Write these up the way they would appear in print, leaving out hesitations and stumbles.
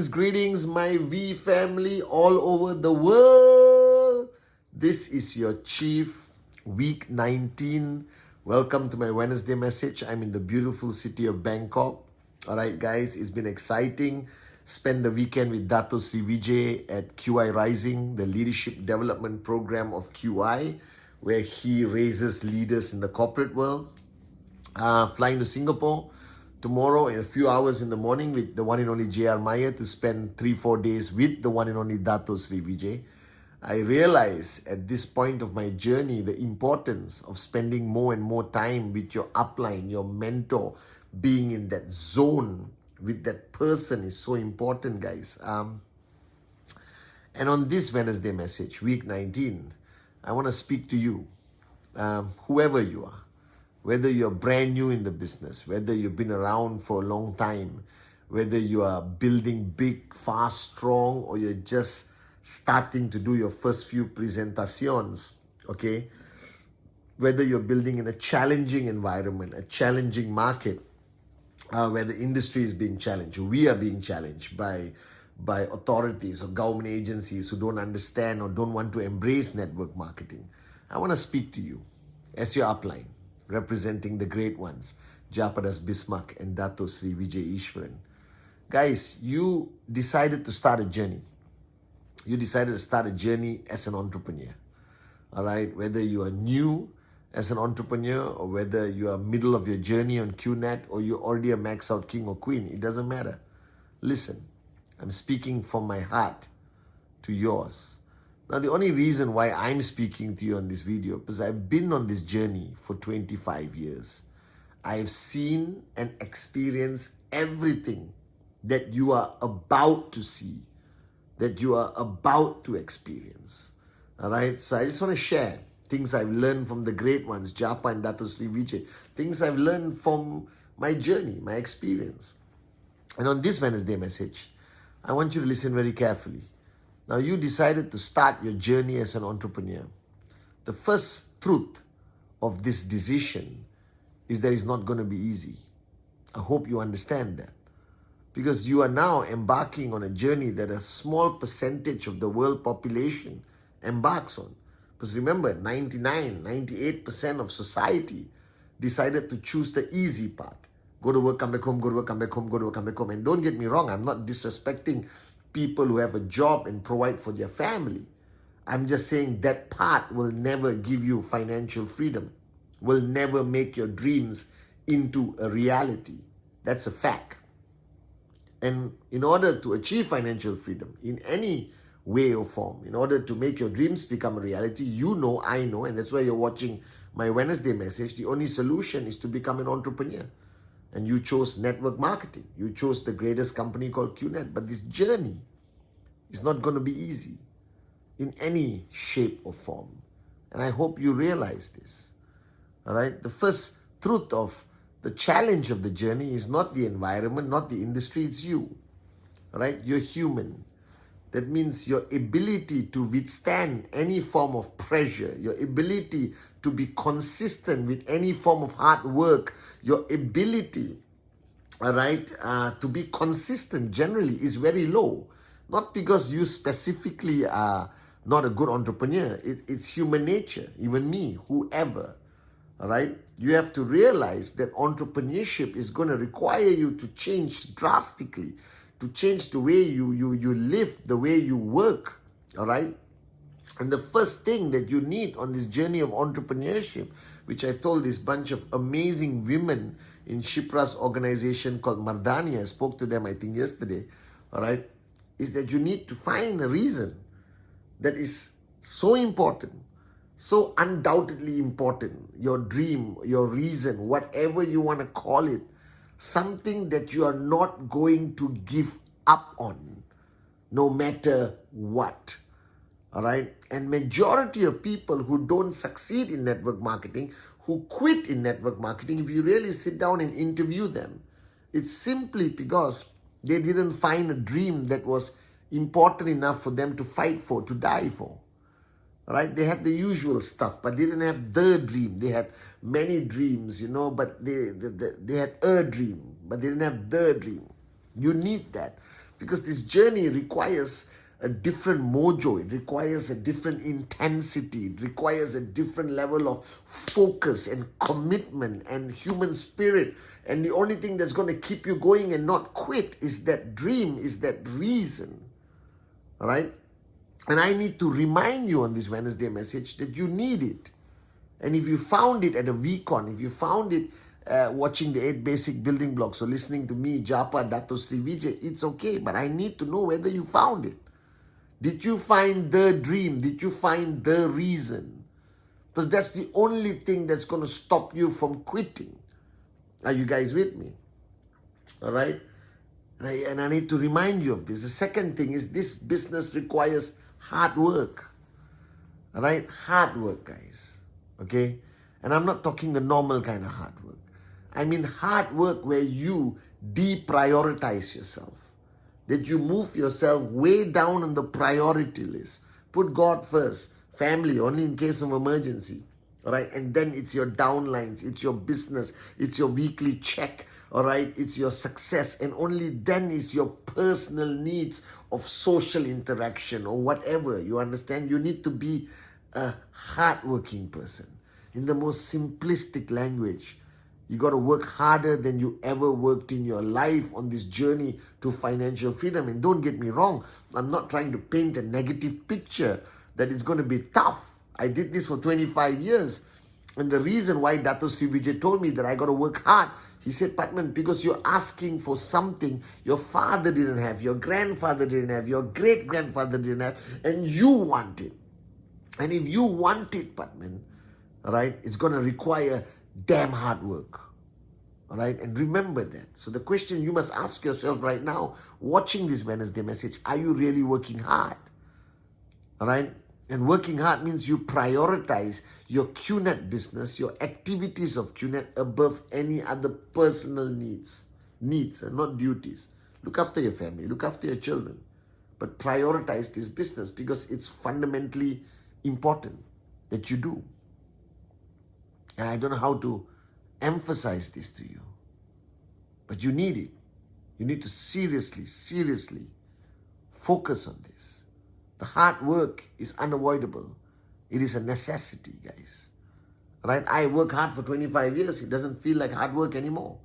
Greetings, my V family all over the world. This is your Chief, week 19. Welcome to my Wednesday message. I'm in the beautiful city of Bangkok. All right, guys, it's been exciting. Spend the weekend with Dato Sri Vijay at QI Rising, the leadership development program of QI, where he raises leaders in the corporate world. Flying to Singapore tomorrow in a few hours in the morning with the one and only J.R. Meyer to spend 3-4 days with the one and only Dato Sri Vijay. I realize at this point of my journey the importance of spending more and more time with your upline, your mentor, being in that zone with that person is so important, guys. And on this Wednesday message, week 19, I want to speak to you, whoever you are. Whether you're brand new in the business, whether you've been around for a long time, whether you are building big, fast, strong, or you're just starting to do your first few presentations, okay? Whether you're building in a challenging environment, a challenging market, where the industry is being challenged, we are being challenged by authorities or government agencies who don't understand or don't want to embrace network marketing. I want to speak to you as your upline, representing the great ones, Japadas Bismarck and Dato Sri Vijay Ishwaran. Guys, you decided to start a journey. You decided to start a journey as an entrepreneur. All right, whether you are new as an entrepreneur or whether you are middle of your journey on QNet or you're already a max out king or queen, it doesn't matter. Listen, I'm speaking from my heart to yours. Now, the only reason why I'm speaking to you on this video, because I've been on this journey for 25 years. I've seen and experienced everything that you are about to see, that you are about to experience. All right? So I just want to share things I've learned from the great ones, Japa and Dato Sri Vijay, things I've learned from my journey, my experience. And on this Wednesday message, I want you to listen very carefully. Now, you decided to start your journey as an entrepreneur. The first truth of this decision is that it's not going to be easy. I hope you understand that. Because you are now embarking on a journey that a small percentage of the world population embarks on. Because remember, 98% of society decided to choose the easy path. Go to work, come back home, go to work, come back home, go to work, come back home. And don't get me wrong, I'm not disrespecting people who have a job and provide for their family. I'm just saying that part will never give you financial freedom, will never make your dreams into a reality. That's a fact. And in order to achieve financial freedom in any way or form, in order to make your dreams become a reality, you know, I know, and that's why you're watching my Wednesday message, the only solution is to become an entrepreneur. And you chose network marketing. You chose the greatest company called QNet. But this journey is not going to be easy in any shape or form. And I hope you realize this. All right? The first truth of the challenge of the journey is not the environment, not the industry, it's you. All right? You're human. That means your ability to withstand any form of pressure, your ability to be consistent with any form of hard work, your ability, all right, to be consistent generally is very low. Not because you specifically are not a good entrepreneur. It's human nature, even me, whoever, all right? You have to realize that entrepreneurship is going to require you to change drastically, to change the way you live, the way you work, all right? And the first thing that you need on this journey of entrepreneurship, which I told this bunch of amazing women in Shipra's organization called Mardani, I spoke to them, I think, yesterday, all right, is that you need to find a reason that is so important So undoubtedly important. Your dream, your reason, whatever you want to call it, something that you are not going to give up on, no matter what. All right. And majority of people who don't succeed in network marketing, who quit in network marketing, if you really sit down and interview them, it's simply because they didn't find a dream that was important enough for them to fight for, to die for. Right? They had the usual stuff, but they didn't have the dream. They had many dreams, but they had a dream, but they didn't have the dream. You need that because this journey requires a different mojo. It requires a different intensity. It requires a different level of focus and commitment and human spirit. And the only thing that's going to keep you going and not quit is that dream, is that reason. All right? And I need to remind you on this Wednesday message that you need it. And if you found it at a VCon, if you found it watching the 8 basic building blocks or listening to me, Japa, Dato Sri Vijay, it's okay. But I need to know whether you found it. Did you find the dream? Did you find the reason? Because that's the only thing that's going to stop you from quitting. Are you guys with me? All right? And I need to remind you of this. The second thing is this business requires hard work. All right? Hard work, guys. Okay? And I'm not talking the normal kind of hard work. I mean hard work where you deprioritize yourself. That you move yourself way down on the priority list. Put God first. Family, only in case of emergency. All right? And then it's your downlines. It's your business. It's your weekly check. All right? It's your success. And only then is your personal needs of social interaction or whatever. You understand? You need to be a hardworking person. In the most simplistic language, you got to work harder than you ever worked in your life on this journey to financial freedom. And don't get me wrong, I'm not trying to paint a negative picture that it's going to be tough. I did this for 25 years. And the reason why Dato Sri Vijay told me that I got to work hard, he said, Patman, because you're asking for something your father didn't have, your grandfather didn't have, your great-grandfather didn't have, and you want it. And if you want it, Patman, all right, it's going to require damn hard work. All right, and remember that. So the question you must ask yourself right now, watching this Wednesday message, are you really working hard? All right, and working hard means you prioritize your QNet business, your activities of QNet above any other personal needs and not duties. Look after your family, look after your children, but prioritize this business because it's fundamentally important that you do. And I don't know how to emphasize this to you, but you need it. You need to seriously focus on this. The hard work is unavoidable. It is a necessity, guys. Right? I work hard for 25 years. It doesn't feel like hard work anymore.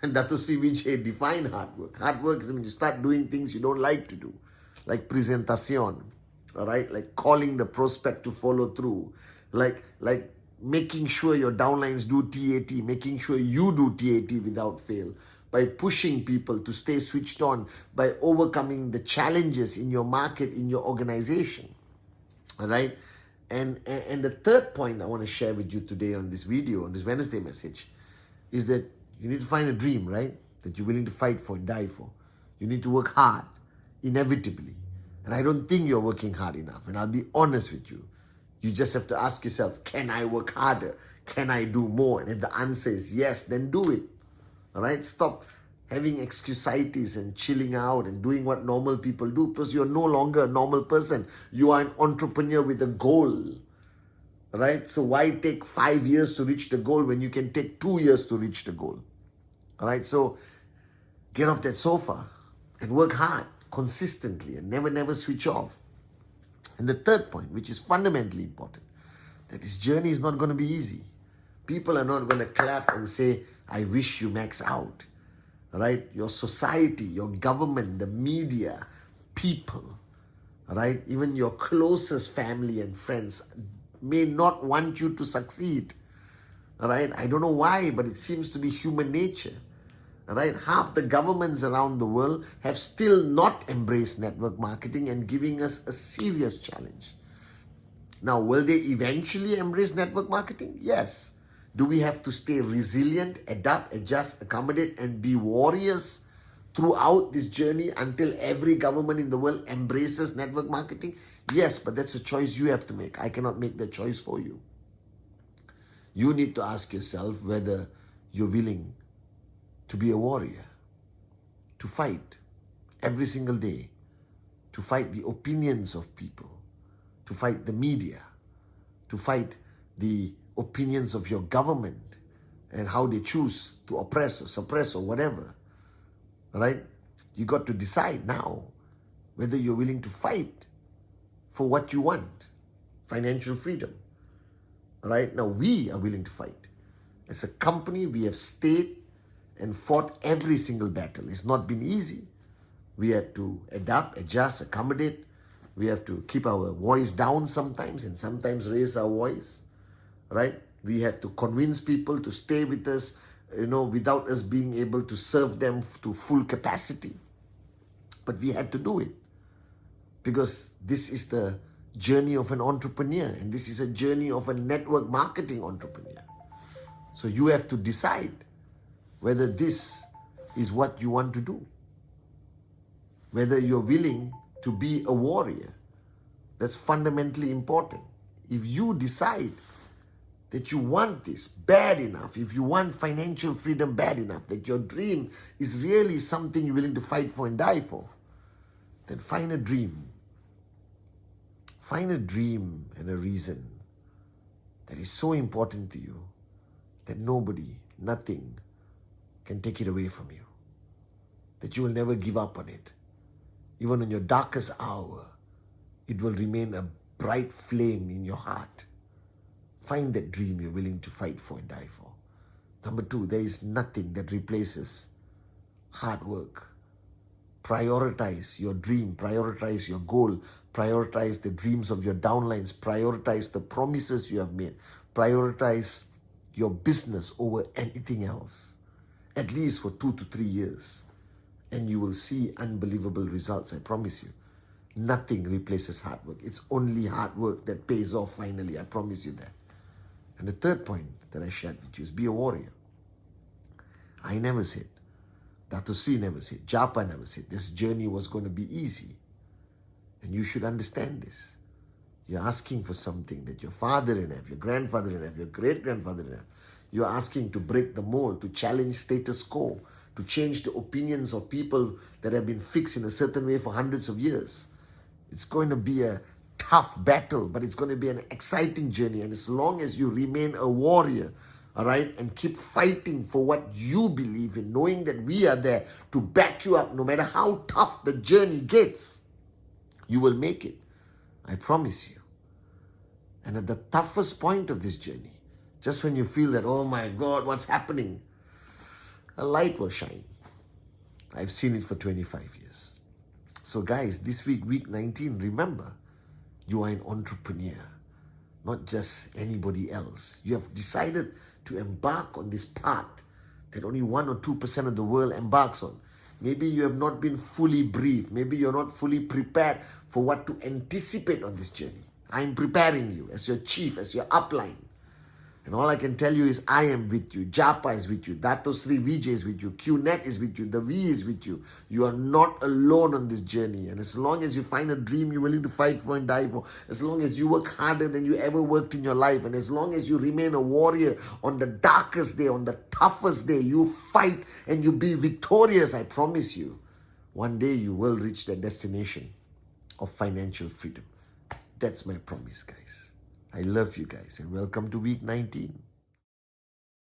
And Dato Sri Vijay defined hard work. Hard work is when you start doing things you don't like to do, like presentación, all right? Like calling the prospect to follow through, like making sure your downlines do TAT, making sure you do TAT without fail, by pushing people to stay switched on, by overcoming the challenges in your market, in your organization, all right? And the third point I want to share with you today on this video, on this Wednesday message, is that you need to find a dream, right? That you're willing to fight for and die for. You need to work hard, inevitably. And I don't think you're working hard enough. And I'll be honest with you. You just have to ask yourself, can I work harder? Can I do more? And if the answer is yes, then do it. All right? Stop having excusitis and chilling out and doing what normal people do, because you're no longer a normal person. You are an entrepreneur with a goal. All right? So why take 5 years to reach the goal when you can take 2 years to reach the goal? All right? So get off that sofa and work hard consistently and never switch off. And the third point, which is fundamentally important, that this journey is not going to be easy. People are not going to clap and say, I wish you max out. All right? Your society, your government, the media, people, all right? Even your closest family and friends may not want you to succeed. All right? I don't know why, but it seems to be human nature. All right? Half the governments around the world have still not embraced network marketing and giving us a serious challenge. Now, will they eventually embrace network marketing? Yes. Do we have to stay resilient, adapt, adjust, accommodate, and be warriors throughout this journey until every government in the world embraces network marketing? Yes, but that's a choice you have to make. I cannot make that choice for you. You need to ask yourself whether you're willing to be a warrior, to fight every single day, to fight the opinions of people, to fight the media, to fight the opinions of your government and how they choose to oppress or suppress or whatever. All right? You got to decide now whether you're willing to fight for what you want, financial freedom. All right? Now we are willing to fight. As a company, we have stayed and fought every single battle. It's not been easy. We had to adapt, adjust, accommodate. We have to keep our voice down sometimes and sometimes raise our voice, right? We had to convince people to stay with us, without us being able to serve them to full capacity. But we had to do it because this is the journey of an entrepreneur and this is a journey of a network marketing entrepreneur. So you have to decide whether this is what you want to do, whether you're willing to be a warrior. That's fundamentally important. If you decide that you want this bad enough, if you want financial freedom bad enough, that your dream is really something you're willing to fight for and die for, then find a dream. Find a dream and a reason that is so important to you that nobody, nothing can take it away from you. That you will never give up on it. Even in your darkest hour, it will remain a bright flame in your heart. Find that dream you're willing to fight for and die for. Number 2, there is nothing that replaces hard work. Prioritize your dream, prioritize your goal, prioritize the dreams of your downlines, prioritize the promises you have made, prioritize your business over anything else, at least for 2 to 3 years. And you will see unbelievable results, I promise you. Nothing replaces hard work. It's only hard work that pays off finally, I promise you that. And the third point that I shared with you is be a warrior. I never said, Dato Sri never said, Japa never said this journey was going to be easy. And you should understand this. You're asking for something that your father didn't have, your grandfather didn't have, your great-grandfather didn't have. You're asking to break the mold, to challenge status quo, to change the opinions of people that have been fixed in a certain way for hundreds of years. It's going to be a tough battle, but it's going to be an exciting journey. And as long as you remain a warrior, all right, and keep fighting for what you believe in, knowing that we are there to back you up no matter how tough the journey gets, you will make it. I promise you. And at the toughest point of this journey, just when you feel that, oh my God, what's happening? A light will shine. I've seen it for 25 years. So guys, this week, week 19, remember, you are an entrepreneur, not just anybody else. You have decided to embark on this path that only 1 or 2% of the world embarks on. Maybe you have not been fully briefed. Maybe you're not fully prepared for what to anticipate on this journey. I'm preparing you as your chief, as your upline. And all I can tell you is I am with you. Japa is with you. Dato Sri Vijay is with you. QNet is with you. The V is with you. You are not alone on this journey. And as long as you find a dream you're willing to fight for and die for, as long as you work harder than you ever worked in your life, and as long as you remain a warrior on the darkest day, on the toughest day, you fight and you be victorious, I promise you, one day you will reach that destination of financial freedom. That's my promise, guys. I love you guys and welcome to week 19.